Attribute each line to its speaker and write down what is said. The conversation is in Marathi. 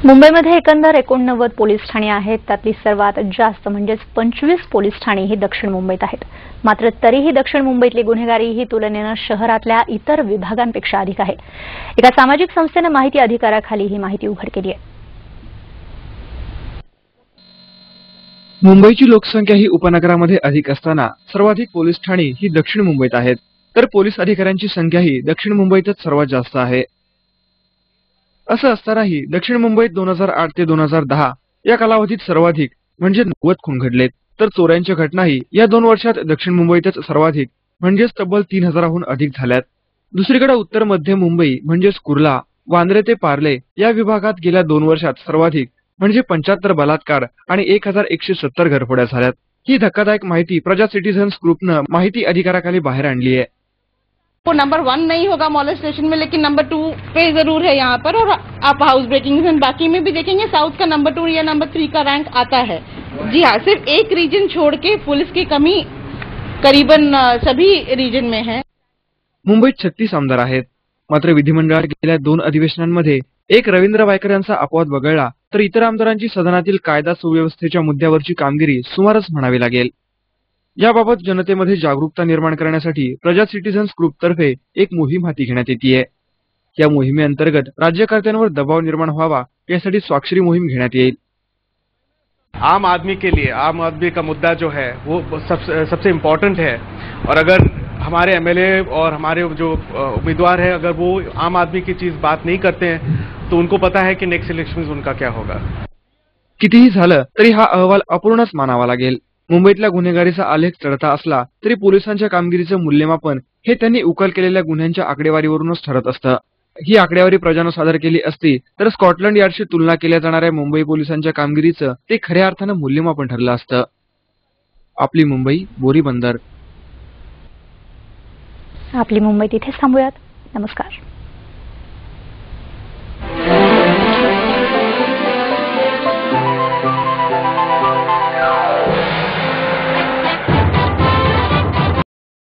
Speaker 1: मुंबईमध्ये एकंदर 89 पोलीस ठाणी आहेत. त्यातली सर्वात जास्त म्हणजेच 25 पोलीस ठाणी ही दक्षिण मुंबईत आहेत. मात्र तरीही दक्षिण मुंबईतली गुन्हेगारी ही तुलनेने शहरातल्या इतर विभागांपेक्षा अधिक आहे. एका सामाजिक संस्थेने माहिती अधिकाराखाली ही माहिती उघड केली आहे.
Speaker 2: मुंबईची लोकसंख्या ही उपनगरामध्ये अधिक असताना सर्वाधिक पोलीस ठाणी ही दक्षिण मुंबईत आहेत. तर पोलीस अधिकाऱ्यांची संख्याही दक्षिण मुंबईतच सर्वात जास्त आहे. असं असतानाही दक्षिण मुंबईत 2008 ते 2010 या कालावधीत सर्वाधिक म्हणजे 90 खून घडलेत. तर चोऱ्यांच्या घटनाही या 2 वर्षात दक्षिण मुंबईतच सर्वाधिक म्हणजेच तब्बल 3000हून अधिक झाल्यात. दुसरीकडे उत्तर मध्य मुंबई म्हणजेच कुर्ला, वांद्रे ते पार्ले या विभागात गेल्या 2 वर्षात सर्वाधिक म्हणजे 75 बलात्कार आणि 1170 घरफोड्या झाल्यात. ही धक्कादायक माहिती प्रजा सिटीजन्स ग्रुपनं माहिती अधिकाराखाली बाहेर आणली आहे.
Speaker 3: वो नंबर 1 नहीं होगा मॉलेस्टेशन में, लेकिन नंबर 2 पे जरूर है यहाँ पर। और आप हाउस ब्रेकिंग बाकी में भी देखेंगे साउथ का नंबर 2 या नंबर 3 का रैंक आता है। जी हाँ, सिर्फ एक रीजन छोड़ के पुलिस की कमी करीबन सभी रीजन में है।
Speaker 2: मुंबईत 36 आमदार आहेत. मात्र विधिमंडळात गेल्या 2 अधिवेशनांमध्ये एक रवींद्र वायकर यांचा अपवाद वगळला तर इतर आमदारांची सदनातील कायदा सुव्यवस्थेच्या मुद्द्यावरची कामगिरी सुमारच म्हणावी लागेल. याबाबत जनतेमध्ये जागरूकता निर्माण करण्यासाठी प्रजा सिटीजन्स ग्रुपतर्फे एक मोहीम हाती घेण्यात येतेय. या मोहिमेअंतर्गत राज्यकर्त्यांवर दबाव निर्माण व्हावा यासाठी स्वाक्षरी मोहीम घेण्यात येईल.
Speaker 4: आम आदमी के लिए आम आदमी का मुद्दा जो है वो सबसे इम्पोर्टेंट है। और अगर हमारे एमएलए और हमारे जो उम्मीदवार हैं अगर वो आम आदमी की चीज बात नहीं करते हैं तो उनको पता है कि नेक्स्ट इलेक्शन में उनका क्या होगा.
Speaker 2: कितीही झालं तरी हा अहवाल अपूर्णच मानावा लागेल. मुंबईतल्या गुन्हेगारीचा आलेख चढता असला तरी पोलिसांच्या कामगिरीचं मूल्यमापन हे त्यांनी उकल केलेल्या गुन्ह्यांच्या आकडेवारीवरूनच ठरत असतं. ही आकडेवारी प्रजानं सादर केली असती तर स्कॉटलंड यार्डशी तुलना केल्या जाणाऱ्या मुंबई पोलिसांच्या कामगिरीचं ते खऱ्या अर्थानं मूल्यमापन ठरलं असतं. आपली मुंबई बोरी बंदर.
Speaker 1: आपली मुंबई तिथेच थांबूयात. नमस्कार.